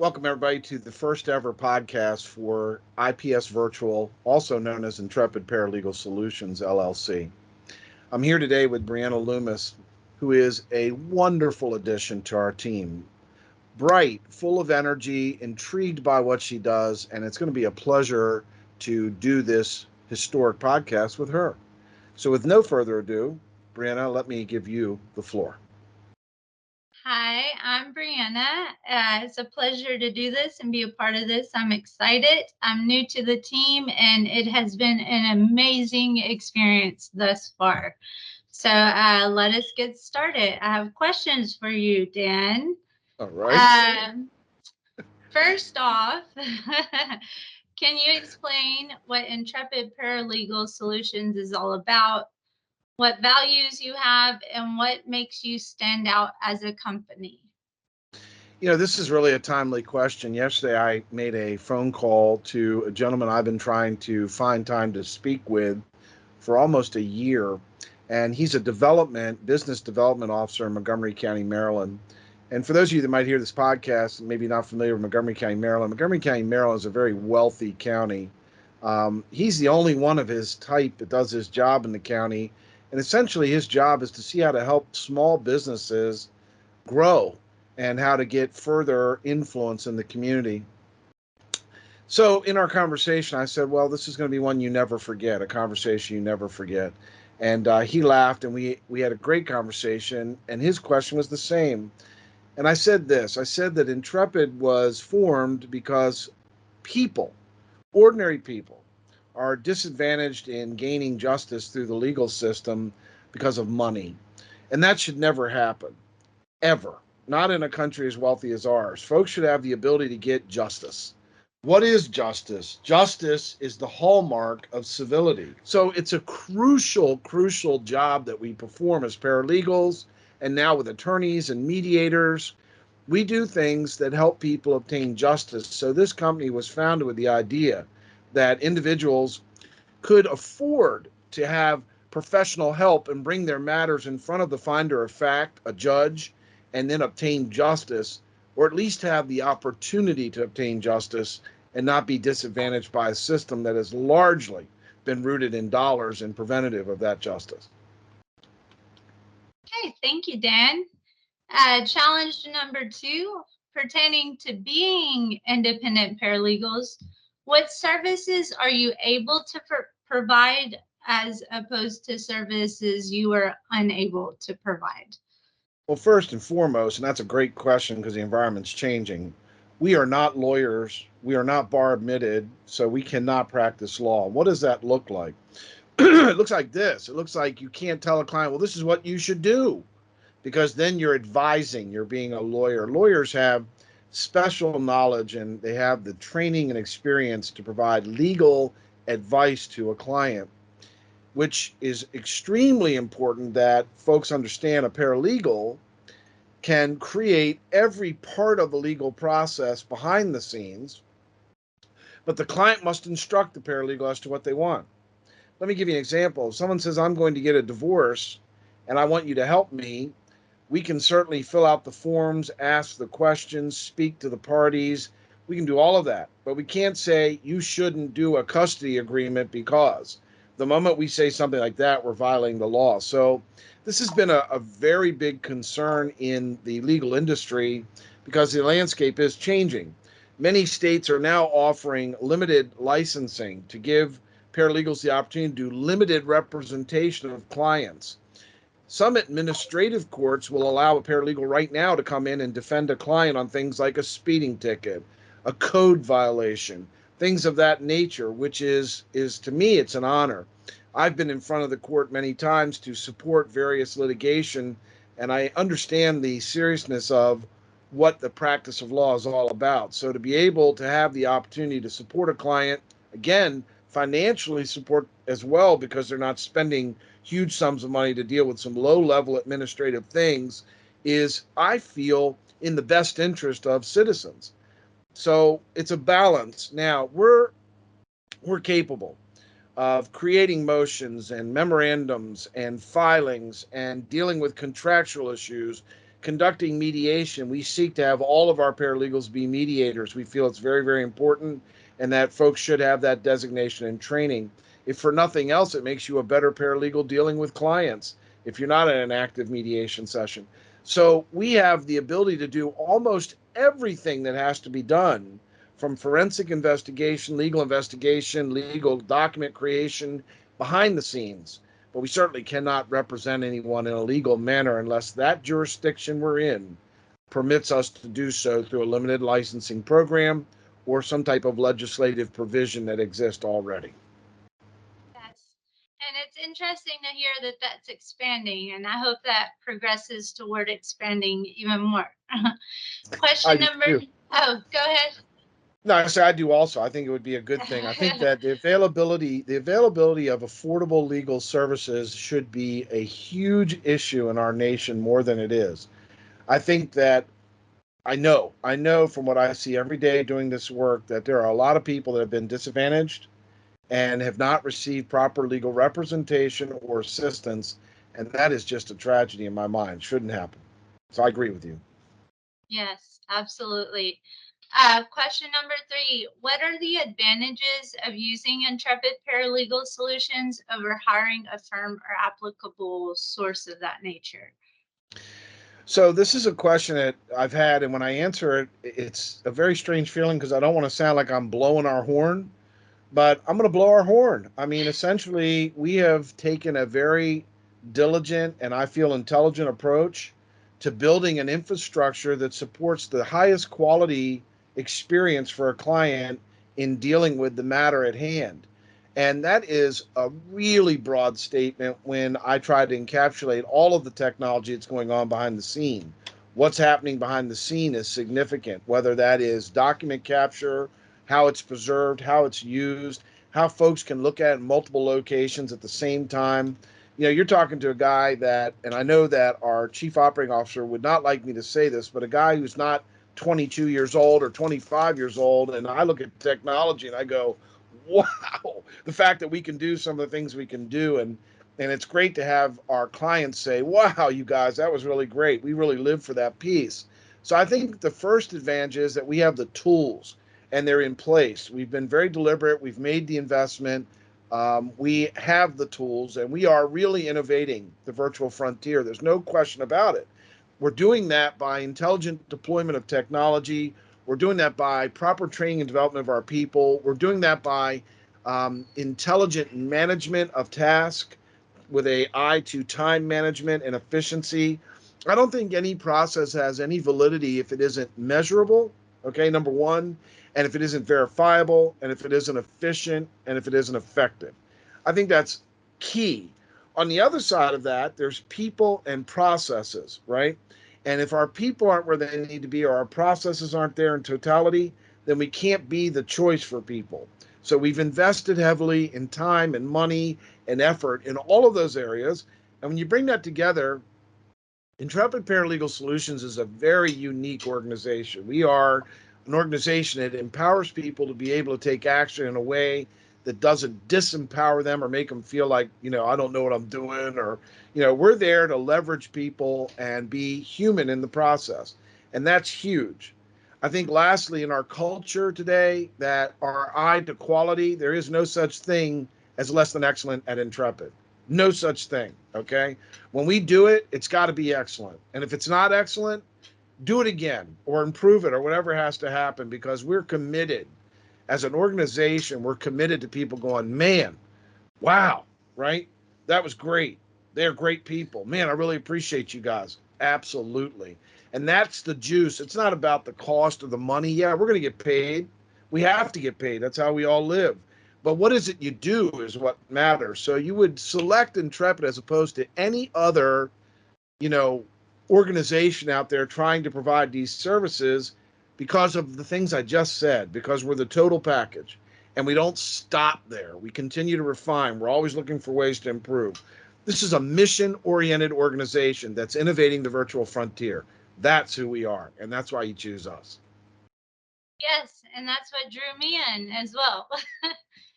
Welcome, everybody, to the first ever podcast for IPS Virtual, also known as Intrepid Paralegal Solutions, LLC. I'm here today with Brianna Loomis, who is a wonderful addition to our team. Bright, full of energy, intrigued by what she does, and it's going to be a pleasure to do this historic podcast with her. So, with no further ado, Brianna, let me give you the floor. Hi, I'm Brianna. It's a pleasure to do this and be a part of this. I'm excited. I'm new to the team, and it has been an amazing experience thus far. So let us get started. I have questions for you, Dan. All right. Um, First off, can you explain what Intrepid Paralegal Solutions is all about? What values you have, and what makes you stand out as a company? This is really a timely question. Yesterday, I made a phone call to a gentleman I've been trying to find time to speak with for almost a year. And he's a business development officer in Montgomery County, Maryland. And for those of you that might hear this podcast, maybe not familiar with Montgomery County, Maryland is a very wealthy county. He's the only one of his type that does his job in the county. And essentially, his job is to see how to help small businesses grow and how to get further influence in the community. So in our conversation, I said, well, this is going to be one you never forget, a conversation you never forget. And he laughed, and we had a great conversation, and his question was the same. And I said this, I said that Intrepid was formed because people, ordinary people, are disadvantaged in gaining justice through the legal system because of money. And that should never happen, ever. Not in a country as wealthy as ours. Folks should have the ability to get justice. What is justice? Justice is the hallmark of civility. So it's a crucial job that we perform as paralegals and now with attorneys and mediators. We do things that help people obtain justice. So this company was founded with the idea that individuals could afford to have professional help and bring their matters in front of the finder of fact, a judge, and then obtain justice, or at least have the opportunity to obtain justice and not be disadvantaged by a system that has largely been rooted in dollars and preventative of that justice. Okay, thank you, Dan. Challenge number 2, pertaining to being independent paralegals, what services are you able to provide as opposed to services you are unable to provide? Well, first and foremost, and that's a great question because the environment's changing, we are not lawyers. We are not bar admitted, so we cannot practice law. What does that look like? It looks like this. It looks like you can't tell a client, well, this is what you should do, because then you're advising, you're being a lawyer. Lawyers have special knowledge and they have the training and experience to provide legal advice to a client, which is extremely important that folks understand. A paralegal can create every part of the legal process behind the scenes, but the client must instruct the paralegal as to what they want. Let me give you an example. If someone says, I'm going to get a divorce and I want you to help me, we can certainly fill out the forms, ask the questions, speak to the parties. We can do all of that. But we can't say you shouldn't do a custody agreement, because the moment we say something like that, we're violating the law. So this has been a very big concern in the legal industry because the landscape is changing. Many states are now offering limited licensing to give paralegals the opportunity to do limited representation of clients. Some administrative courts will allow a paralegal right now to come in and defend a client on things like a speeding ticket, a code violation, things of that nature, which is to me, it's an honor. I've been in front of the court many times to support various litigation, and I understand the seriousness of what the practice of law is all about. So to be able to have the opportunity to support a client, again, financially support as well, because they're not spending huge sums of money to deal with some low-level administrative things, is, I feel, in the best interest of citizens. So it's a balance. Now, we're capable of creating motions and memorandums and filings and dealing with contractual issues conducting mediation, we seek to have all of our paralegals be mediators. We feel it's very, very important and that folks should have that designation and training. If for nothing else, it makes you a better paralegal dealing with clients if you're not in an active mediation session. So we have the ability to do almost everything that has to be done, from forensic investigation, legal document creation, behind the scenes. But we certainly cannot represent anyone in a legal manner unless that jurisdiction we're in permits us to do so through a limited licensing program or some type of legislative provision that exists already. Yes. And it's interesting to hear that that's expanding, and I hope that progresses toward expanding even more. I Question do number, too. oh, go ahead. No, I say I do also. I think it would be a good thing. I think that the availability of affordable legal services should be a huge issue in our nation more than it is. I think that I know from what I see every day doing this work that there are a lot of people that have been disadvantaged and have not received proper legal representation or assistance, and that is just a tragedy in my mind. Shouldn't happen. So I agree with you. Yes, absolutely. Question number 3. What are the advantages of using Intrepid Paralegal Solutions over hiring a firm or applicable source of that nature? So this is a question that I've had, and when I answer it, it's a very strange feeling because I don't want to sound like I'm blowing our horn, but I'm going to blow our horn. I mean, essentially, we have taken a very diligent and I feel intelligent approach to building an infrastructure that supports the highest quality experience for a client in dealing with the matter at hand. And that is a really broad statement when I try to encapsulate all of the technology that's going on behind the scene. What's happening behind the scene is significant, whether that is document capture, how it's preserved, how it's used, how folks can look at it in multiple locations at the same time. You're talking to a guy that, and I know that our chief operating officer would not like me to say this, but a guy who's not 22 years old or 25 years old. And I look at technology and I go, wow, the fact that we can do some of the things we can do. And it's great to have our clients say, wow, you guys, that was really great. We really live for that piece. So I think the first advantage is that we have the tools and they're in place. We've been very deliberate. We've made the investment. We have the tools, and we are really innovating the virtual frontier. There's no question about it. We're doing that by intelligent deployment of technology. We're doing that by proper training and development of our people. We're doing that by intelligent management of task with a eye to time management and efficiency. I don't think any process has any validity if it isn't measurable, okay, number one, and if it isn't verifiable, and if it isn't efficient, and if it isn't effective. I think that's key. On the other side of that, there's people and processes, right? And if our people aren't where they need to be or our processes aren't there in totality, then we can't be the choice for people. So we've invested heavily in time and money and effort in all of those areas. And when you bring that together, Intrepid Paralegal Solutions is a very unique organization. We are an organization that empowers people to be able to take action in a way that doesn't disempower them or make them feel like, I don't know what I'm doing, or, we're there to leverage people and be human in the process. And that's huge. I think lastly, in our culture today, that our eye to quality, there is no such thing as less than excellent at Intrepid. No such thing. Okay. When we do it, it's got to be excellent. And if it's not excellent, do it again or improve it or whatever has to happen, because we're committed as an organization. We're committed to people going, man, wow, right? That was great. They're great people. Man, I really appreciate you guys. Absolutely. And that's the juice. It's not about the cost or the money. Yeah, we're going to get paid. We have to get paid. That's how we all live. But what is it you do is what matters. So you would select Intrepid as opposed to any other, you know, organization out there trying to provide these services because of the things I just said, because we're the total package. And we don't stop there. We continue to refine. We're always looking for ways to improve. This is a mission oriented organization that's innovating the virtual frontier. That's who we are. And that's why you choose us. Yes, and that's what drew me in as well. So,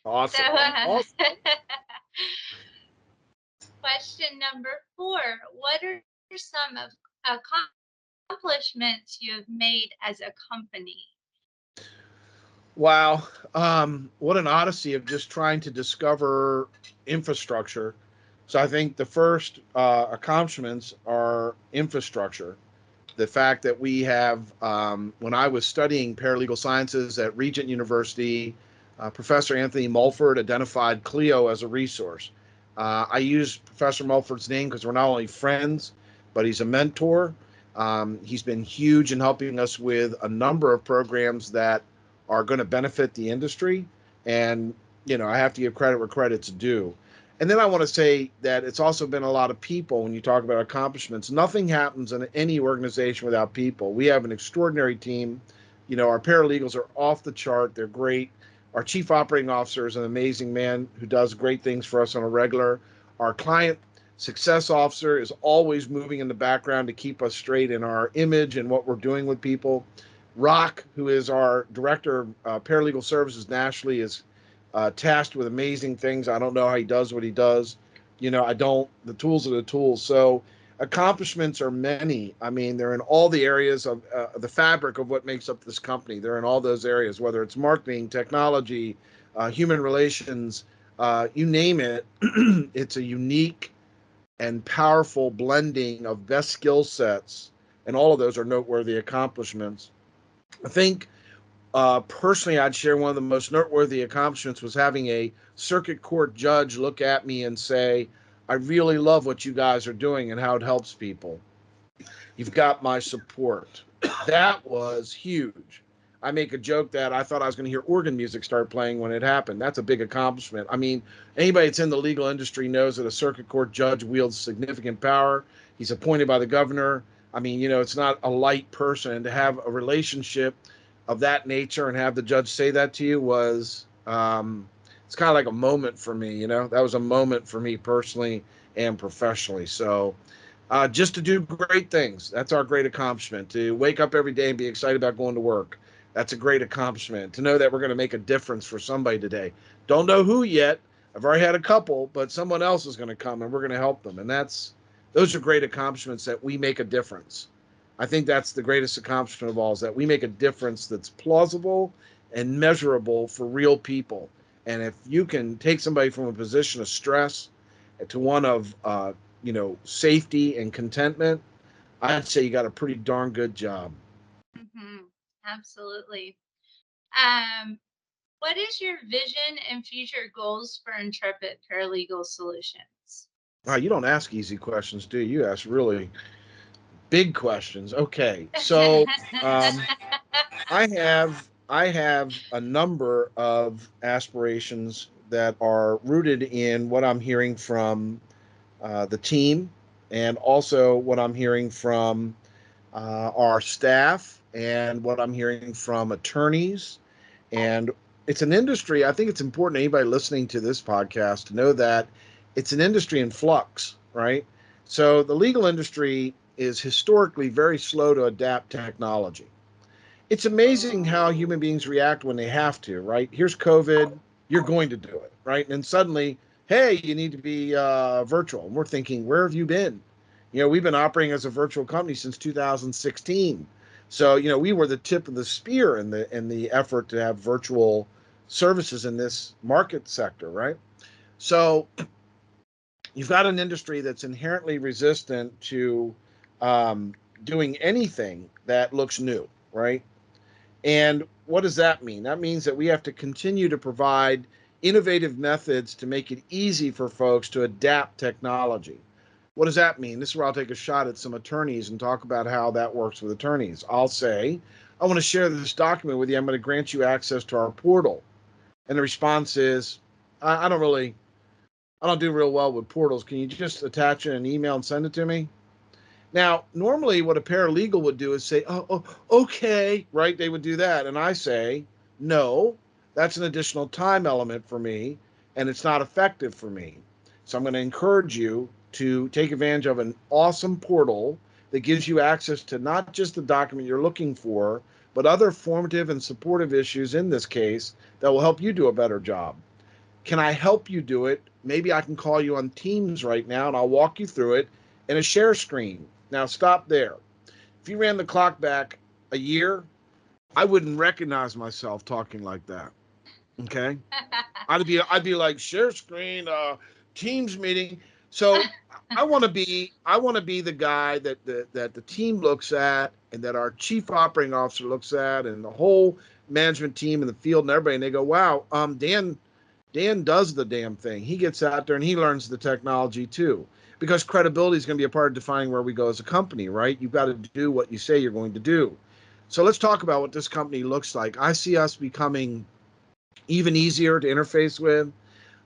Awesome. Awesome. question number 4. What are some of common accomplishments you have made as a company? Wow. What an odyssey of just trying to discover infrastructure. So I think the first accomplishments are infrastructure. The fact that we have, when I was studying paralegal sciences at Regent University, Professor Anthony Mulford identified Clio as a resource. I use Professor Mulford's name because we're not only friends, but he's a mentor. He's been huge in helping us with a number of programs that are going to benefit the industry. And, I have to give credit where credit's due. And then I want to say that it's also been a lot of people when you talk about accomplishments. Nothing happens in any organization without people. We have an extraordinary team. Our paralegals are off the chart. They're great. Our chief operating officer is an amazing man who does great things for us on a regular. Our client success officer is always moving in the background to keep us straight in our image and what we're doing with people. Rock, who is our director of paralegal services nationally, is tasked with amazing things. I don't know how he does what he does. The tools are the tools. So accomplishments are many. I mean, they're in all the areas of the fabric of what makes up this company. They're in all those areas, whether it's marketing, technology, human relations, you name it. It's a unique and powerful blending of best skill sets, and all of those are noteworthy accomplishments. I think personally, I'd share one of the most noteworthy accomplishments was having a circuit court judge look at me and say, I really love what you guys are doing and how it helps people. You've got my support. That was huge. I make a joke that I thought I was going to hear organ music start playing when it happened. That's a big accomplishment. I mean, anybody that's in the legal industry knows that a circuit court judge wields significant power. He's appointed by the governor. I mean, it's not a light person. To have a relationship of that nature and have the judge say that to you was, it's kind of like a moment for me. That was a moment for me personally and professionally. So, just to do great things. That's our great accomplishment. To wake up every day and be excited about going to work. That's a great accomplishment. To know that we're going to make a difference for somebody today. Don't know who yet. I've already had a couple, but someone else is going to come and we're going to help them. And those are great accomplishments, that we make a difference. I think that's the greatest accomplishment of all, is that we make a difference that's plausible and measurable for real people. And if you can take somebody from a position of stress to one of safety and contentment, I'd say you got a pretty darn good job. Absolutely. Um, what is your vision and future goals for Intrepid Paralegal Solutions? Wow, you don't ask easy questions, do you? You ask really big questions. Okay, so I have a number of aspirations that are rooted in what I'm hearing from the team, and also what I'm hearing from our staff, and what I'm hearing from attorneys. And it's an industry, I think it's important to anybody listening to this podcast to know that it's an industry in flux, right? So the legal industry is historically very slow to adapt technology. It's amazing how human beings react when they have to, right? Here's COVID, you're going to do it, right? And then suddenly, hey, you need to be virtual. And we're thinking, where have you been? We've been operating as a virtual company since 2016. So, we were the tip of the spear in the effort to have virtual services in this market sector, right? So you've got an industry that's inherently resistant to doing anything that looks new, right? And what does that mean? That means that we have to continue to provide innovative methods to make it easy for folks to adapt technology. What does that mean? This is where I'll take a shot at some attorneys and talk about how that works with attorneys. I'll say, I want to share this document with you. I'm going to grant you access to our portal. And the response is, I don't do real well with portals. Can you just attach it in an email and send it to me? Now, normally what a paralegal would do is say, okay, right? They would do that. And I say, no, that's an additional time element for me, and it's not effective for me. So I'm going to encourage you to take advantage of an awesome portal that gives you access to not just the document you're looking for, but other formative and supportive issues in this case that will help you do a better job. Can I help you do it? Maybe I can call you on Teams right now and I'll walk you through it in a share screen. Now, stop there. If you ran the clock back a year, I wouldn't recognize myself talking like that. Okay. I'd be like share screen, Teams meeting. So I want to be the guy that the team looks at and that our chief operating officer looks at and the whole management team in the field and everybody, and they go, wow, Dan does the damn thing. He gets out there and he learns the technology too. Because credibility is going to be a part of defining where we go as a company, right? You've got to do what you say you're going to do. So let's talk about what this company looks like. I see us becoming even easier to interface with,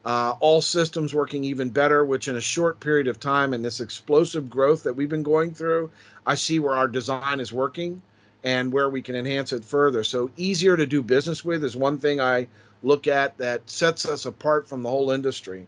all systems working even better, which in a short period of time and this explosive growth that we've been going through, I see where our design is working and where we can enhance it further. So easier to do business with is one thing I look at that sets us apart from the whole industry.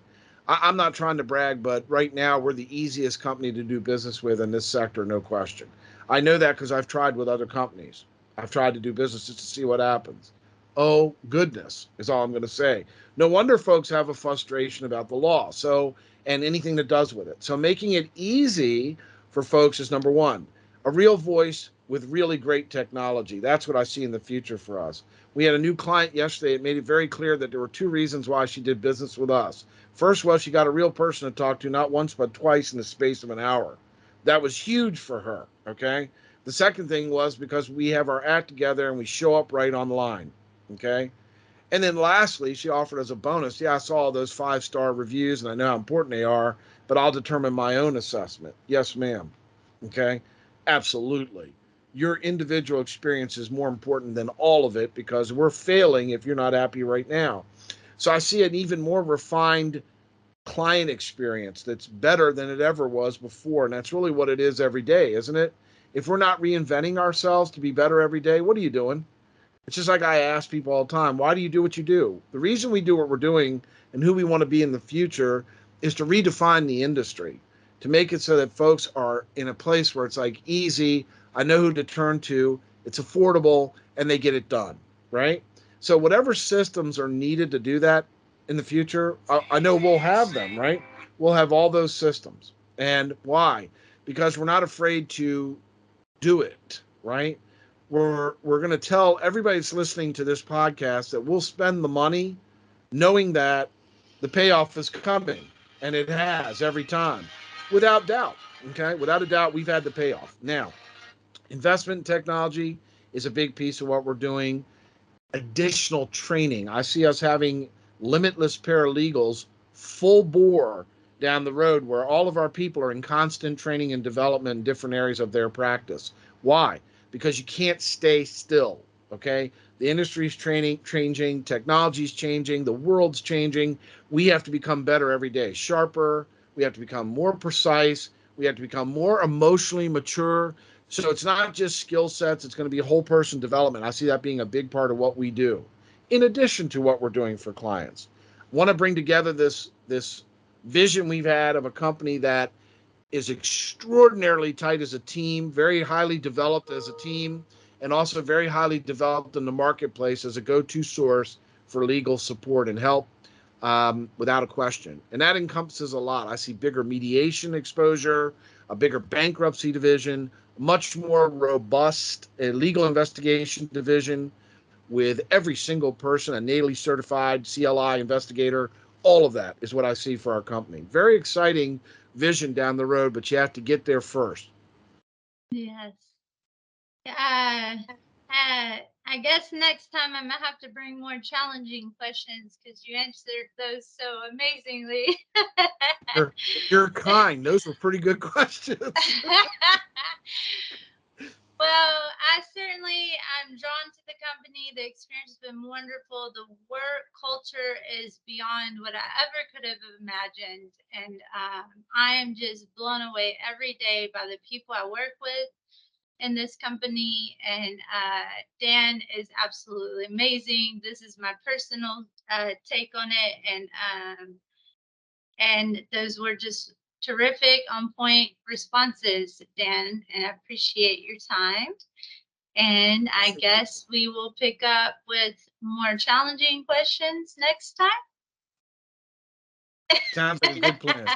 I'm not trying to brag, but right now we're the easiest company to do business with in this sector, no question. I know that because I've tried with other companies. I've tried to do business just to see what happens. Oh, goodness, is all I'm going to say. No wonder folks have a frustration about the law. So, and anything that does with it. So, making it easy for folks is number one. A real voice with really great technology. That's what I see in the future for us. We had a new client yesterday. It made it very clear that there were two reasons why she did business with us. First was she got a real person to talk to, not once, but twice in the space of an hour. That was huge for her. Okay. The second thing was because we have our act together and we show up right online. Okay. And then lastly, she offered as a bonus. Yeah, I saw all those 5-star reviews and I know how important they are, but I'll determine my own assessment. Yes, ma'am. Okay. Absolutely. Your individual experience is more important than all of it because we're failing if you're not happy right now. So I see an even more refined client experience that's better than it ever was before. And that's really what it is every day, isn't it? If we're not reinventing ourselves to be better every day, what are you doing? It's just like I ask people all the time, why do you do what you do? The reason we do what we're doing and who we want to be in the future is to redefine the industry, to make it so that folks are in a place where it's like easy, I know who to turn to, it's affordable, and they get it done, right? So whatever systems are needed to do that in the future, I know we'll have them, right? We'll have all those systems. And why? Because we're not afraid to do it, right? We're going to tell everybody that's listening to this podcast that we'll spend the money knowing that the payoff is coming, and it has every time, without doubt. Okay, without a doubt, we've had the payoff. Now, investment in technology is a big piece of what we're doing. Additional training. I see us having limitless paralegals full bore down the road where all of our people are in constant training and development in different areas of their practice. Why? Because you can't stay still. Okay. The industry's changing, technology's changing, the world's changing. We have to become better every day, sharper. We have to become more precise. We have to become more emotionally mature. So it's not just skill sets, it's going to be whole person development. I see that being a big part of what we do, in addition to what we're doing for clients. I want to bring together this vision we've had of a company that is extraordinarily tight as a team, very highly developed as a team, and also very highly developed in the marketplace as a go-to source for legal support and help, without a question. And that encompasses a lot. I see bigger mediation exposure, a bigger bankruptcy division, much more robust legal investigation division with every single person, a NALI certified CLI investigator. All of that is what I see for our company. Very exciting vision down the road, but you have to get there first. Yes. I guess next time I'm gonna have to bring more challenging questions because you answered those so amazingly. You're, you're kind. Those were pretty good questions. Well, I'm drawn to the company. The experience has been wonderful. The work culture is beyond what I ever could have imagined. And I am just blown away every day by the people I work with in this company. And Dan is absolutely amazing. This is my personal take on it. And those were just terrific, on point responses, Dan. And I appreciate your time. And I guess we will pick up with more challenging questions next time. Sounds like a good plan.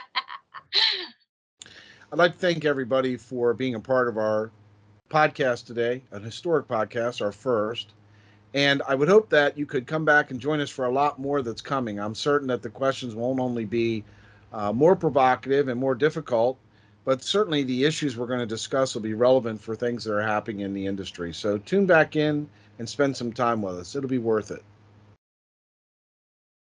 I'd like to thank everybody for being a part of our podcast today, an historic podcast, our first. And I would hope that you could come back and join us for a lot more that's coming. I'm certain that the questions won't only be more provocative and more difficult, but certainly the issues we're going to discuss will be relevant for things that are happening in the industry. So tune back in and spend some time with us. It'll be worth it.